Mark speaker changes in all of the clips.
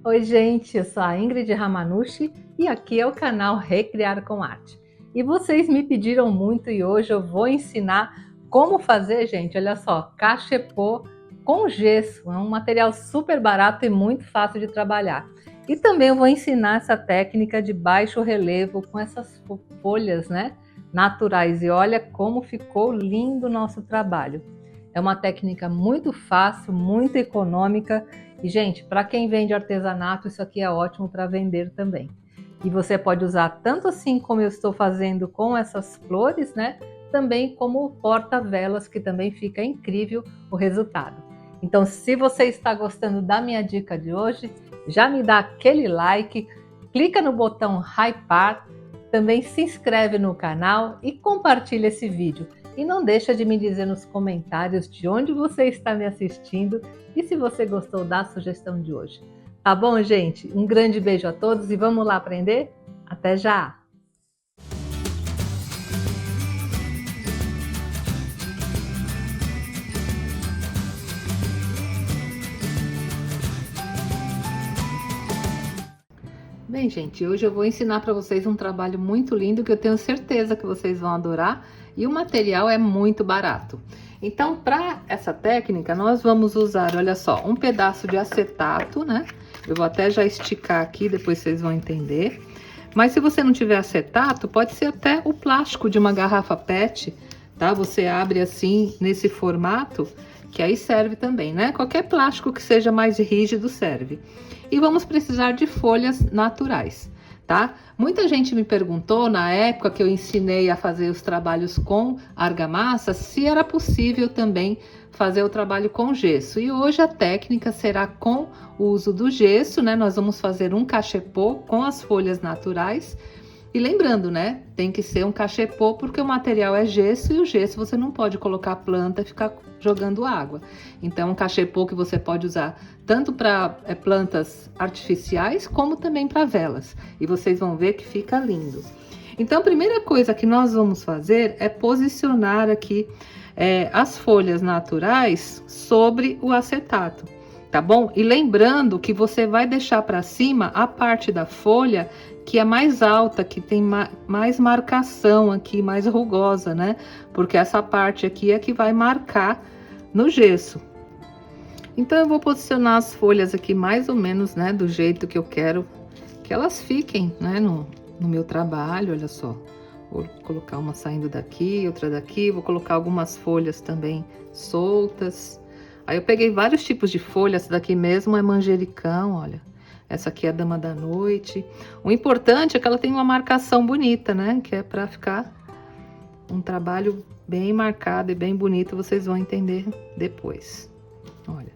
Speaker 1: Oi, gente, eu sou a Ingrid Ramanushi e aqui é o canal Recriar com Arte. E vocês me pediram muito e hoje eu vou ensinar como fazer, gente, olha só, cachepô com gesso. É um material super barato e muito fácil de trabalhar. E também eu vou ensinar essa técnica de baixo relevo com essas folhas, né, naturais. E olha como ficou lindo o nosso trabalho. É uma técnica muito fácil, muito econômica e, gente, para quem vende artesanato, isso aqui é ótimo para vender também. E você pode usar tanto assim como eu estou fazendo com essas flores, né? Também como porta-velas, que também fica incrível o resultado. Então, se você está gostando da minha dica de hoje, já me dá aquele like, clica no botão hypar, também se inscreve no canal e compartilha esse vídeo. E não deixa de me dizer nos comentários de onde você está me assistindo e se você gostou da sugestão de hoje. Tá bom, gente? Um grande beijo a todos e vamos lá aprender? Até já! Bem, gente, hoje eu vou ensinar para vocês um trabalho muito lindo que eu tenho certeza que vocês vão adorar e o material é muito barato. Então, para essa técnica, nós vamos usar, olha só, um pedaço de acetato, né? Eu vou até já esticar aqui, depois vocês vão entender. Mas se você não tiver acetato, pode ser até o plástico de uma garrafa PET, tá? Você abre assim, nesse formato, que aí serve também, né? Qualquer plástico que seja mais rígido serve. E vamos precisar de folhas naturais, tá? Muita gente me perguntou na época que eu ensinei a fazer os trabalhos com argamassa, se era possível também fazer o trabalho com gesso. E hoje a técnica será com o uso do gesso, né? Nós vamos fazer um cachepô com as folhas naturais. E lembrando, né? Tem que ser um cachepô porque o material é gesso e o gesso você não pode colocar planta e ficar jogando água. Então, um cachepô que você pode usar tanto para plantas artificiais como também para velas. E vocês vão ver que fica lindo. Então, a primeira coisa que nós vamos fazer é posicionar aqui as folhas naturais sobre o acetato, tá bom? E lembrando que você vai deixar para cima a parte da folha que é mais alta, que tem mais marcação aqui, mais rugosa, né? Porque essa parte aqui é que vai marcar no gesso. Então, eu vou posicionar as folhas aqui mais ou menos, né? Do jeito que eu quero que elas fiquem, né? No meu trabalho, olha só. Vou colocar uma saindo daqui, outra daqui. Vou colocar algumas folhas também soltas. Aí eu peguei vários tipos de folhas. Essa daqui mesmo é manjericão, olha. Essa aqui é a dama da noite. O importante é que ela tem uma marcação bonita, né? Que é pra ficar um trabalho bem marcado e bem bonito. Vocês vão entender depois. Olha,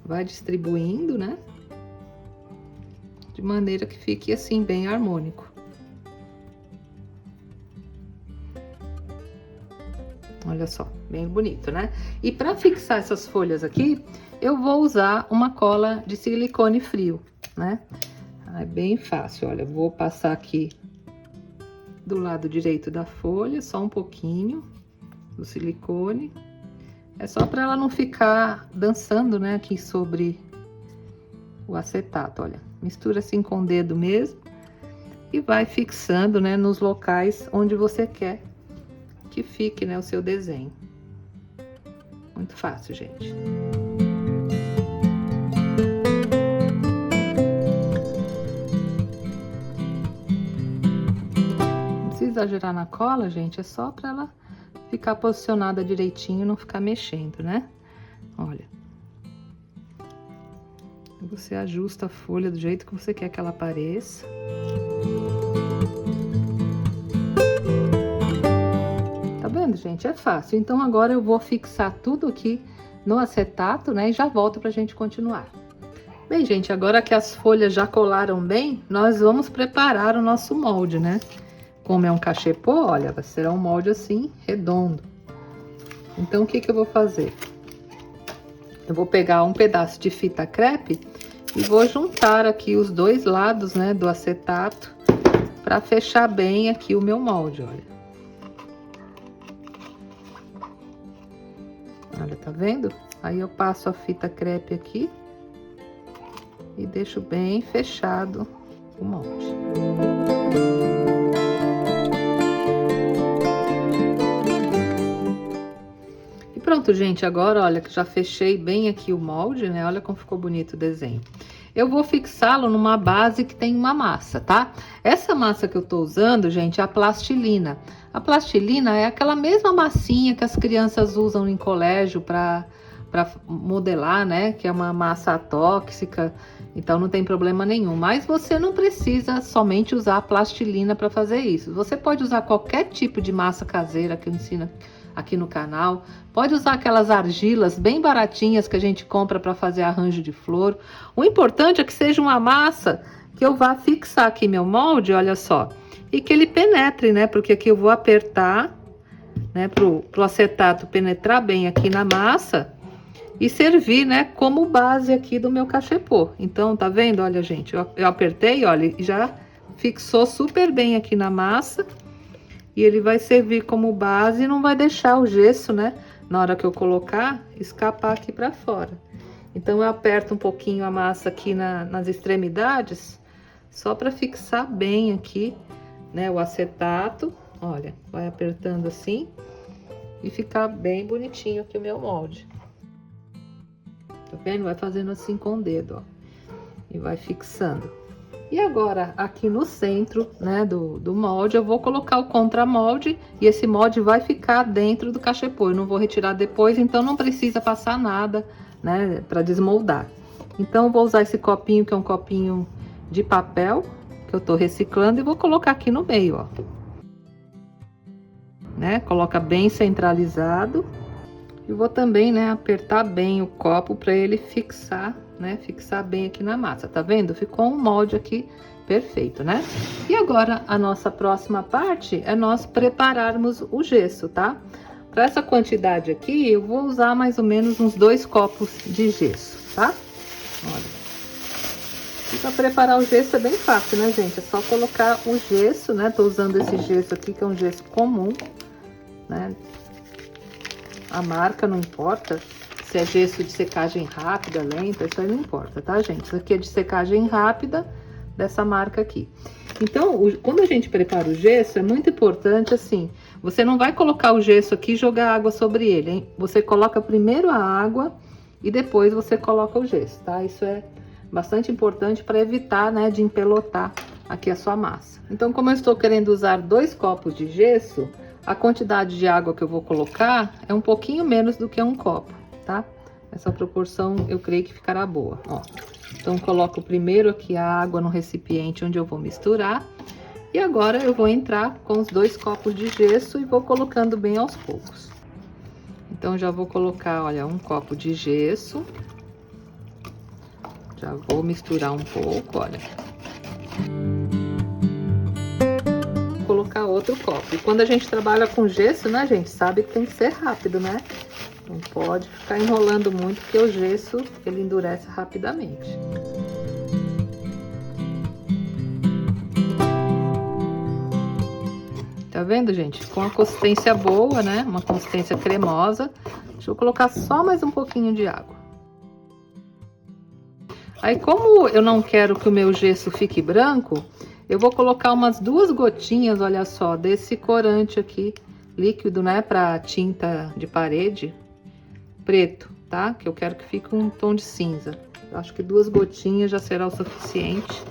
Speaker 1: vai distribuindo, né? De maneira que fique assim, bem harmônico. Olha só, bem bonito, né? E para fixar essas folhas aqui, eu vou usar uma cola de silicone frio, né? É bem fácil, olha, vou passar aqui do lado direito da folha, só um pouquinho do silicone. É só para ela não ficar dançando, né, aqui sobre o acetato, olha. Mistura assim com o dedo mesmo e vai fixando, né, nos locais onde você quer que fique, né, o seu desenho. Muito fácil, gente. Não precisa exagerar na cola, gente, é só para ela ficar posicionada direitinho e não ficar mexendo, né? Olha. Você ajusta a folha do jeito que você quer que ela apareça. Tá vendo, gente? É fácil. Então, agora eu vou fixar tudo aqui no acetato, né? E já volto pra gente continuar. Bem, gente, agora que as folhas já colaram bem, nós vamos preparar o nosso molde, né? Como é um cachepô, olha, será um molde assim, redondo. Então, o que que eu vou fazer? Eu vou pegar um pedaço de fita crepe e vou juntar aqui os dois lados, né, do acetato para fechar bem aqui o meu molde, olha. Olha, tá vendo? Aí eu passo a fita crepe aqui. e deixo bem fechado o molde. E pronto, gente, agora olha que já fechei bem aqui o molde, né? Olha como ficou bonito o desenho. Eu vou fixá-lo numa base que tem uma massa, tá? Essa massa que eu tô usando, gente, é a plastilina. A plastilina é aquela mesma massinha que as crianças usam em colégio para modelar, né? Que é uma massa tóxica, então não tem problema nenhum. Mas você não precisa somente usar a plastilina para fazer isso. Você pode usar qualquer tipo de massa caseira que eu ensino aqui no canal. Pode usar aquelas argilas bem baratinhas que a gente compra para fazer arranjo de flor. O importante é que seja uma massa que eu vá fixar aqui meu molde, olha só, e que ele penetre, né? Porque aqui eu vou apertar, né, pro acetato penetrar bem aqui na massa e servir, né, como base aqui do meu cachepô. Então, tá vendo? Olha, gente, eu apertei, olha, e já fixou super bem aqui na massa. E ele vai servir como base e não vai deixar o gesso, né, na hora que eu colocar, escapar aqui pra fora. Então, eu aperto um pouquinho a massa aqui nas extremidades, só para fixar bem aqui, né, o acetato. Olha, vai apertando assim e ficar bem bonitinho aqui o meu molde. Tá vendo? Vai fazendo assim com o dedo, ó, e vai fixando. E agora, aqui no centro, né, do molde, eu vou colocar o contramolde e esse molde vai ficar dentro do cachepô. Eu não vou retirar depois, então não precisa passar nada, né, para desmoldar. Então, eu vou usar esse copinho, que é um copinho de papel, que eu tô reciclando, e vou colocar aqui no meio, ó. Né, coloca bem centralizado. E vou também, né, apertar bem o copo para ele fixar, né, fixar bem aqui na massa, tá vendo? Ficou um molde aqui perfeito, né? E agora, a nossa próxima parte é nós prepararmos o gesso, tá? Para essa quantidade aqui, eu vou usar mais ou menos uns 2 copos de gesso, tá? Olha. E para preparar o gesso é bem fácil, né, gente? É só colocar o gesso, né? Tô usando esse gesso aqui, que é um gesso comum, né? A marca não importa, se é gesso de secagem rápida, lenta, isso aí não importa, tá, gente? Isso aqui é de secagem rápida, dessa marca aqui. Então, quando a gente prepara o gesso, é muito importante, assim, você não vai colocar o gesso aqui e jogar água sobre ele, hein? Você coloca primeiro a água e depois você coloca o gesso, tá? Isso é bastante importante para evitar, né, de empelotar aqui a sua massa. Então, como eu estou querendo usar 2 copos de gesso, a quantidade de água que eu vou colocar é um pouquinho menos do que 1 copo, tá? Essa proporção eu creio que ficará boa, ó. Então, coloco primeiro aqui a água no recipiente onde eu vou misturar. E agora eu vou entrar com os 2 copos de gesso e vou colocando bem aos poucos. Então, já vou colocar, olha, 1 copo de gesso. Já vou misturar um pouco, olha. Colocar outro copo. E quando a gente trabalha com gesso, né, gente, sabe que tem que ser rápido, né? Não pode ficar enrolando muito, porque o gesso, ele endurece rapidamente. Tá vendo, gente? Com a consistência boa, né? Uma consistência cremosa. Deixa eu colocar só mais um pouquinho de água. Aí, como eu não quero que o meu gesso fique branco, eu vou colocar umas 2 gotinhas, olha só, desse corante aqui, líquido, né, para tinta de parede, preto, tá? Que eu quero que fique um tom de cinza. Eu acho que 2 gotinhas já será o suficiente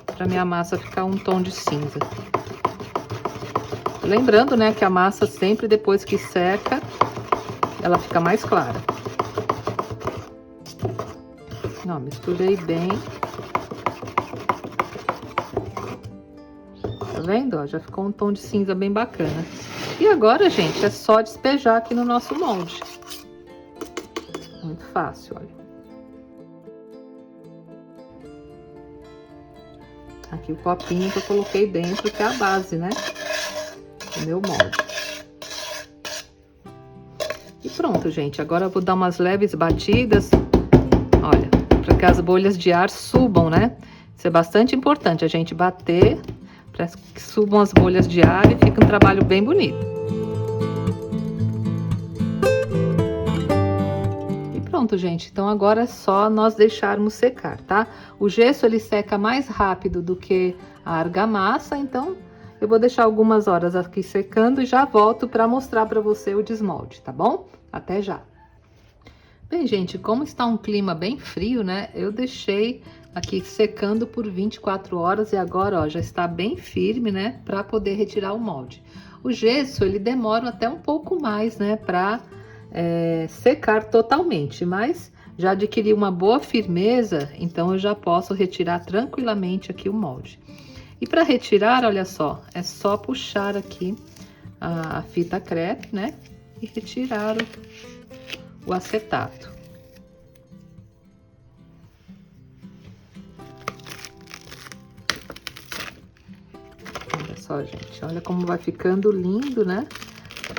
Speaker 1: para minha massa ficar um tom de cinza. Lembrando, né, que a massa sempre depois que seca, ela fica mais clara. Não, misturei bem. Tá vendo? Ó, já ficou um tom de cinza bem bacana. E agora, gente, é só despejar aqui no nosso molde. Muito fácil, olha. Aqui o copinho que eu coloquei dentro, que é a base, né? Do meu molde. E pronto, gente. Agora eu vou dar umas leves batidas. Olha, para que as bolhas de ar subam, né? Isso é bastante importante, a gente bater para que subam as bolhas de ar e fica um trabalho bem bonito. pronto, gente. Então agora é só nós deixarmos secar, tá? O gesso ele seca mais rápido do que a argamassa, então eu vou deixar algumas horas aqui secando e já volto para mostrar para você o desmolde, tá bom? Até já. Bem, gente, como está um clima bem frio, né? Eu deixei aqui secando por 24 horas e agora, ó, já está bem firme, né? Para poder retirar o molde. O gesso, ele demora até um pouco mais, né? Para secar totalmente, mas já adquiri uma boa firmeza, então eu já posso retirar tranquilamente aqui o molde. E para retirar, olha só, é só puxar aqui a fita crepe, né? E retirar o acetato. Olha só, gente, olha como vai ficando lindo, né?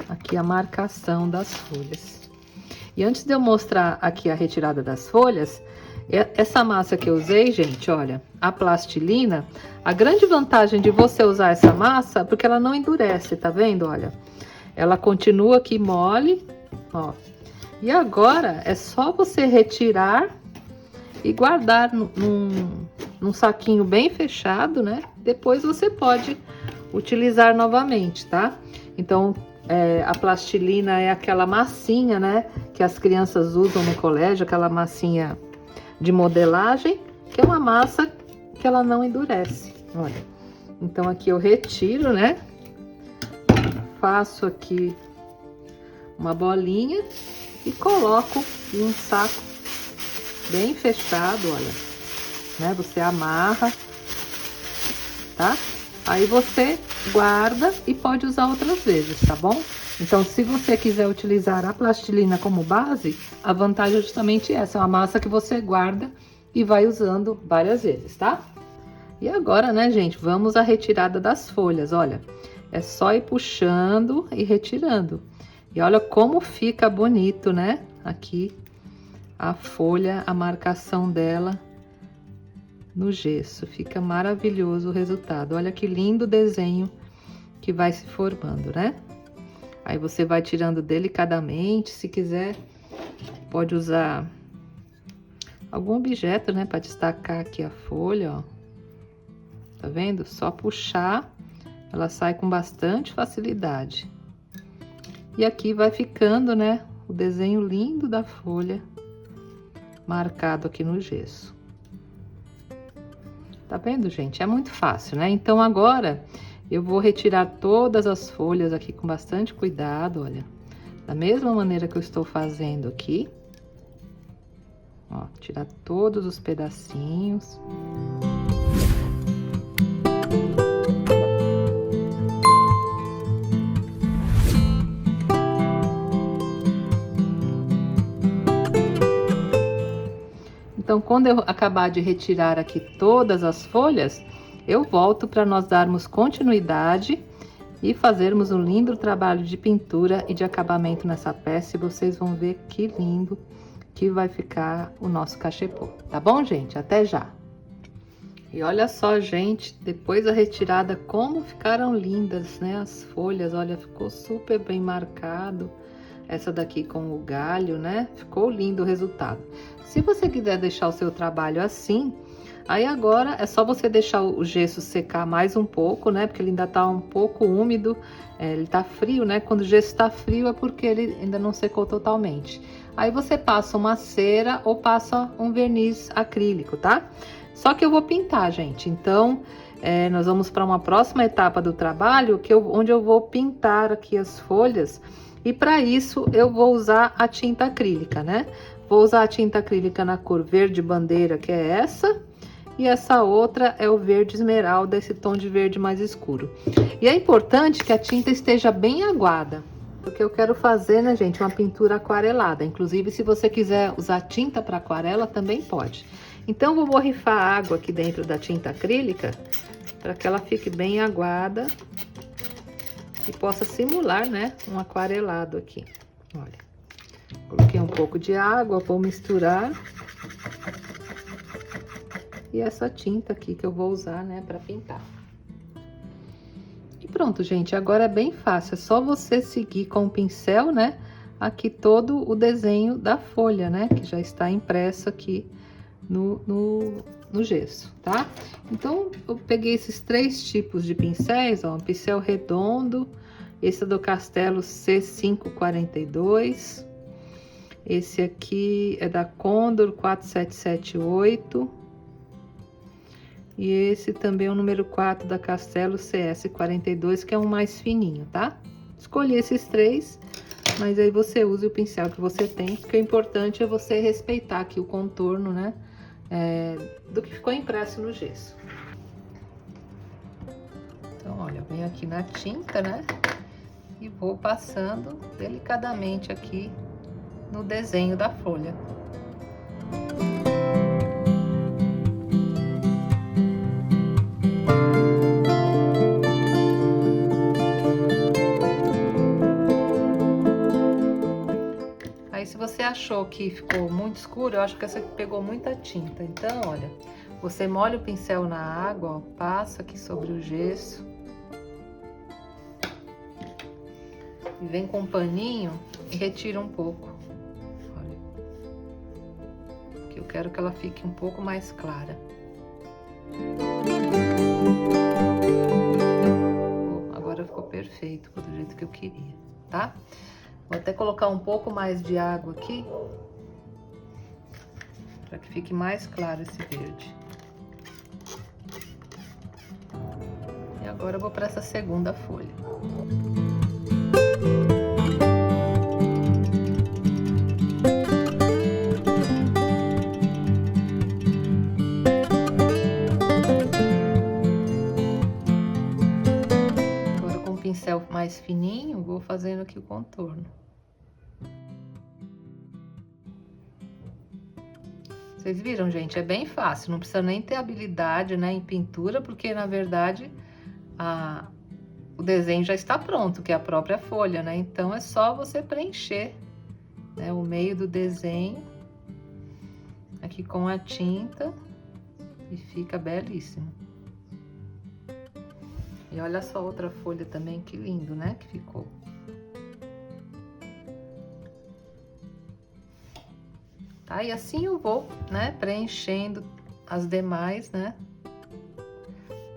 Speaker 1: Aqui a marcação das folhas. E antes de eu mostrar aqui a retirada das folhas, essa massa que eu usei, gente, olha, a plastilina, a grande vantagem de você usar essa massa é porque ela não endurece, tá vendo? Olha, ela continua aqui mole, ó. E agora é só você retirar e guardar num saquinho bem fechado, né? Depois você pode utilizar novamente, tá? Então, a plastilina é aquela massinha, né? Que as crianças usam no colégio, aquela massinha de modelagem, que é uma massa que ela não endurece, olha. Então, aqui eu retiro, né? Faço aqui uma bolinha e coloco em um saco bem fechado, olha, né? Você amarra, tá? Aí você guarda e pode usar outras vezes, tá bom? Então, se você quiser utilizar a plastilina como base, a vantagem é justamente essa, é uma massa que você guarda e vai usando várias vezes, tá? E agora, né, gente, vamos à retirada das folhas, olha, é só ir puxando e retirando. E olha como fica bonito, né? Aqui a folha, a marcação dela no gesso. Fica maravilhoso o resultado. Olha que lindo desenho que vai se formando, né? Aí você vai tirando delicadamente. Se quiser, pode usar algum objeto, né? Para destacar aqui a folha, ó. Tá vendo? Só puxar, ela sai com bastante facilidade. E aqui vai ficando, né? O desenho lindo da folha marcado aqui no gesso. Tá vendo, gente? É muito fácil, né? Então, agora eu vou retirar todas as folhas aqui com bastante cuidado, olha. Da mesma maneira que eu estou fazendo aqui. Ó, tirar todos os pedacinhos. Então, quando eu acabar de retirar aqui todas as folhas, eu volto para nós darmos continuidade e fazermos um lindo trabalho de pintura e de acabamento nessa peça. E vocês vão ver que lindo que vai ficar o nosso cachepô. Tá bom, gente? Até já! E olha só, gente, depois da retirada, como ficaram lindas, né? As folhas, olha, ficou super bem marcado. Essa daqui com o galho, né? Ficou lindo o resultado. Se você quiser deixar o seu trabalho assim, aí agora é só você deixar o gesso secar mais um pouco, né? Porque ele ainda tá um pouco úmido, ele tá frio, né? Quando o gesso tá frio é porque ele ainda não secou totalmente. Aí você passa uma cera ou passa um verniz acrílico, tá? Só que eu vou pintar, gente. Então, nós vamos para uma próxima etapa do trabalho, onde eu vou pintar aqui as folhas. E para isso, eu vou usar a tinta acrílica, né? Vou usar a tinta acrílica na cor verde bandeira, que é essa. E essa outra é o verde esmeralda, esse tom de verde mais escuro. E é importante que a tinta esteja bem aguada. Porque eu quero fazer, né, gente, uma pintura aquarelada. Inclusive, se você quiser usar tinta para aquarela, também pode. Então, eu vou borrifar água aqui dentro da tinta acrílica, para que ela fique bem aguada. E possa simular, né, um aquarelado aqui. Olha, coloquei um pouco de água, vou misturar. E essa tinta aqui que eu vou usar, né, para pintar. E pronto, gente, agora é bem fácil. É só você seguir com o pincel, né, aqui todo o desenho da folha, né? Que já está impresso aqui no gesso, tá? Então, eu peguei esses 3 tipos de pincéis, ó, um pincel redondo, esse é do Castelo C542, esse aqui é da Condor 4778, e esse também é o número 4 da Castelo CS42, que é um mais fininho, tá? Escolhi esses 3, mas aí você usa o pincel que você tem, porque o importante é você respeitar aqui o contorno, né? Do que ficou impresso no gesso. Então, olha, eu venho aqui na tinta, né? E vou passando delicadamente aqui no desenho da folha. Aí, se você achou que ficou muito escuro, eu acho que essa aqui pegou muita tinta. Então, olha, você molha o pincel na água, ó, passa aqui sobre o gesso. E vem com um paninho e retira um pouco. Olha. Porque eu quero que ela fique um pouco mais clara. Agora ficou perfeito, do jeito que eu queria, tá? Vou até colocar um pouco mais de água aqui, para que fique mais claro esse verde. E agora eu vou para essa segunda folha. Agora com o pincel mais fininho, vou fazendo aqui o contorno. Vocês viram, gente? É bem fácil, não precisa nem ter habilidade, né, em pintura, porque na verdade o desenho já está pronto, que é a própria folha, né? Então é só você preencher, né, o meio do desenho aqui com a tinta e fica belíssimo. E olha só outra folha também, que lindo, né, que ficou. Tá? E assim eu vou, né, preenchendo as demais, né,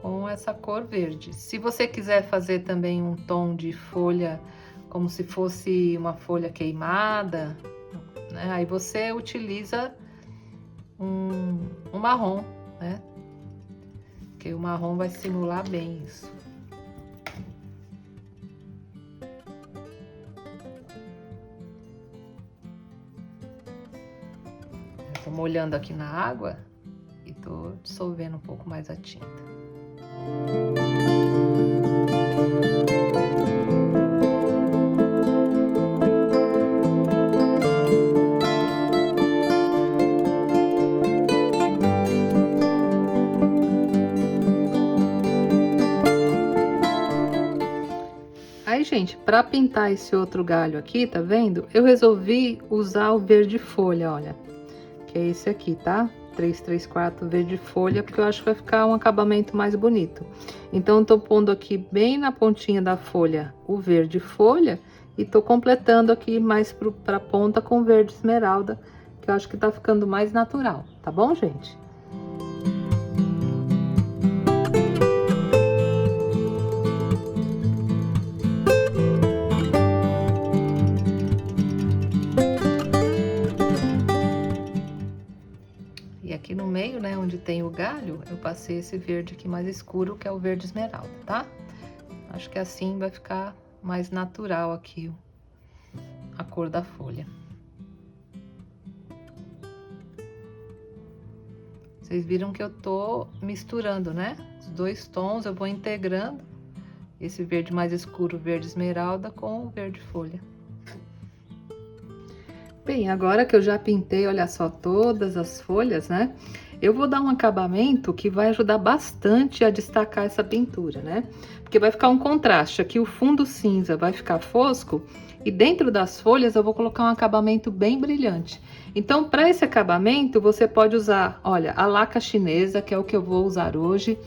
Speaker 1: com essa cor verde. Se você quiser fazer também um tom de folha, como se fosse uma folha queimada, né, aí você utiliza um marrom, né, porque o marrom vai simular bem isso. Tô molhando aqui na água e tô dissolvendo um pouco mais a tinta. Aí, gente, para pintar esse outro galho aqui, tá vendo? Eu resolvi usar o verde folha, olha. Que é esse aqui, tá? 334 verde folha, porque eu acho que vai ficar um acabamento mais bonito. Então, eu tô pondo aqui bem na pontinha da folha o verde folha e tô completando aqui mais pra ponta com verde esmeralda, que eu acho que tá ficando mais natural, tá bom, gente? E aqui no meio, né, onde tem o galho, eu passei esse verde aqui mais escuro, que é o verde esmeralda, tá? Acho que assim vai ficar mais natural aqui a cor da folha. Vocês viram que eu tô misturando, né? Os 2 tons, eu vou integrando esse verde mais escuro, verde esmeralda, com o verde folha. Bem, agora que eu já pintei, olha só, todas as folhas, né? Eu vou dar um acabamento que vai ajudar bastante a destacar essa pintura, né? Porque vai ficar um contraste. Aqui o fundo cinza vai ficar fosco e dentro das folhas eu vou colocar um acabamento bem brilhante. Então, para esse acabamento, você pode usar, olha, a laca chinesa, que é o que eu vou usar hoje.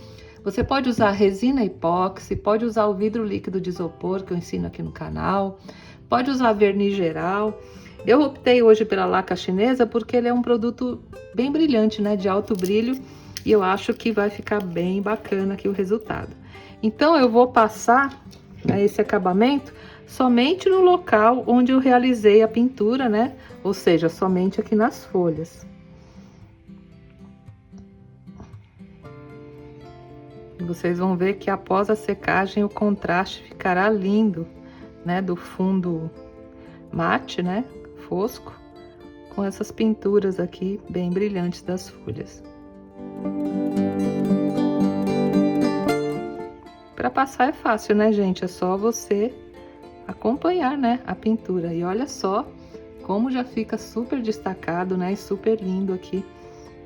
Speaker 1: Você pode usar resina epóxi, pode usar o vidro líquido de isopor, que eu ensino aqui no canal. pode usar verniz geral. Eu optei hoje pela laca chinesa porque ele é um produto bem brilhante, né, de alto brilho, e eu acho que vai ficar bem bacana aqui o resultado. Então eu vou passar, né, esse acabamento somente no local onde eu realizei a pintura, né, ou seja, somente aqui nas folhas. E vocês vão ver que após a secagem o contraste ficará lindo, né, do fundo mate, né, fosco, com essas pinturas aqui bem brilhantes das folhas. Para passar é fácil, né, gente? É só você acompanhar, né, a pintura. E olha só como já fica super destacado, né, e super lindo aqui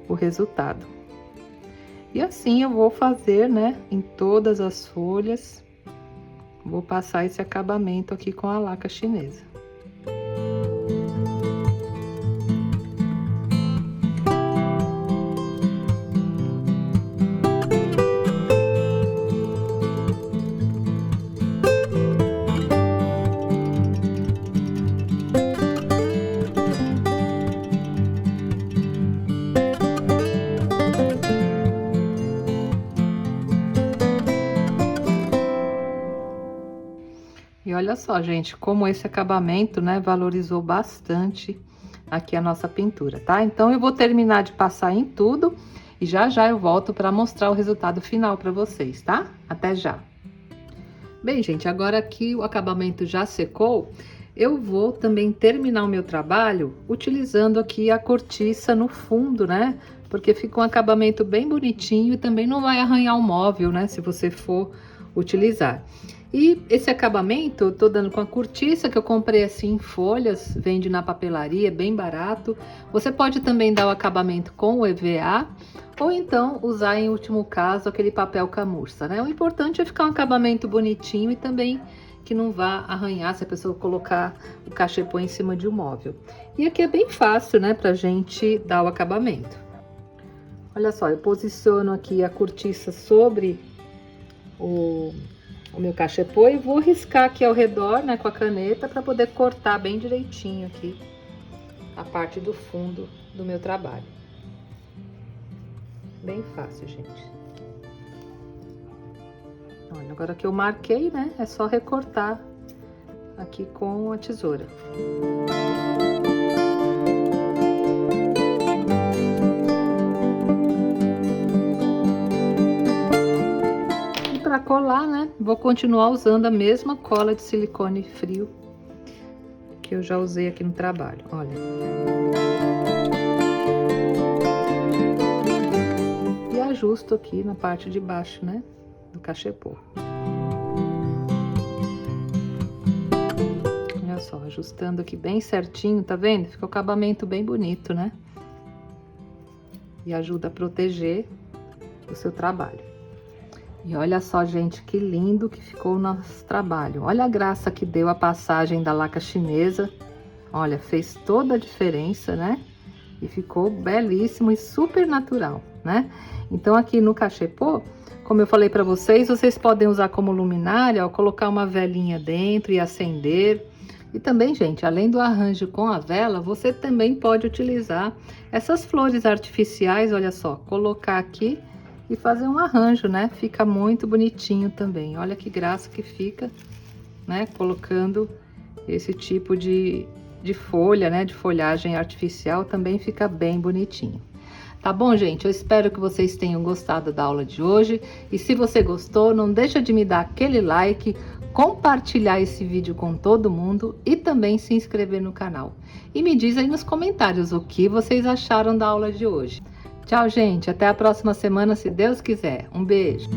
Speaker 1: o resultado. E assim eu vou fazer, né, em todas as folhas. Vou passar esse acabamento aqui com a laca chinesa. E olha só, gente, como esse acabamento, né, valorizou bastante aqui a nossa pintura, tá? Então, eu vou terminar de passar em tudo e já já eu volto para mostrar o resultado final para vocês, tá? Até já! Bem, gente, agora que o acabamento já secou, eu vou também terminar o meu trabalho utilizando aqui a cortiça no fundo, né? Porque fica um acabamento bem bonitinho e também não vai arranhar o móvel, né? Se você for utilizar. E esse acabamento eu tô dando com a cortiça que eu comprei assim em folhas, vende na papelaria, bem barato. Você pode também dar o acabamento com o EVA ou então usar em último caso aquele papel camurça, né? O importante é ficar um acabamento bonitinho e também que não vá arranhar se a pessoa colocar o cachepô em cima de um móvel. E aqui é bem fácil, né, pra gente dar o acabamento. Olha só, eu posiciono aqui a cortiça sobre o meu cachepô e vou riscar aqui ao redor, né, com a caneta para poder cortar bem direitinho aqui a parte do fundo do meu trabalho. Bem fácil, gente. Olha, agora que eu marquei, né, é só recortar aqui com a tesoura. Para colar, né, vou continuar usando a mesma cola de silicone frio que eu já usei aqui no trabalho, olha. E ajusto aqui na parte de baixo, né, do cachepô. Olha só, ajustando aqui bem certinho, tá vendo? Fica o acabamento bem bonito, né? E ajuda a proteger o seu trabalho. E olha só, gente, que lindo que ficou o nosso trabalho. Olha a graça que deu a passagem da laca chinesa. Olha, fez toda a diferença, né? E ficou belíssimo e super natural, né? Então, aqui no cachepô, como eu falei para vocês, vocês podem usar como luminária, ó, colocar uma velinha dentro e acender. E também, gente, além do arranjo com a vela, você também pode utilizar essas flores artificiais, olha só, colocar aqui e fazer um arranjo, né? Fica muito bonitinho também. Olha que graça que fica, né? Colocando esse tipo de folha, né? De folhagem artificial também fica bem bonitinho. Tá bom, gente? Eu espero que vocês tenham gostado da aula de hoje. E se você gostou, não deixa de me dar aquele like, compartilhar esse vídeo com todo mundo e também se inscrever no canal. E me diz aí nos comentários o que vocês acharam da aula de hoje. Tchau, gente. Até a próxima semana, se Deus quiser. Um beijo.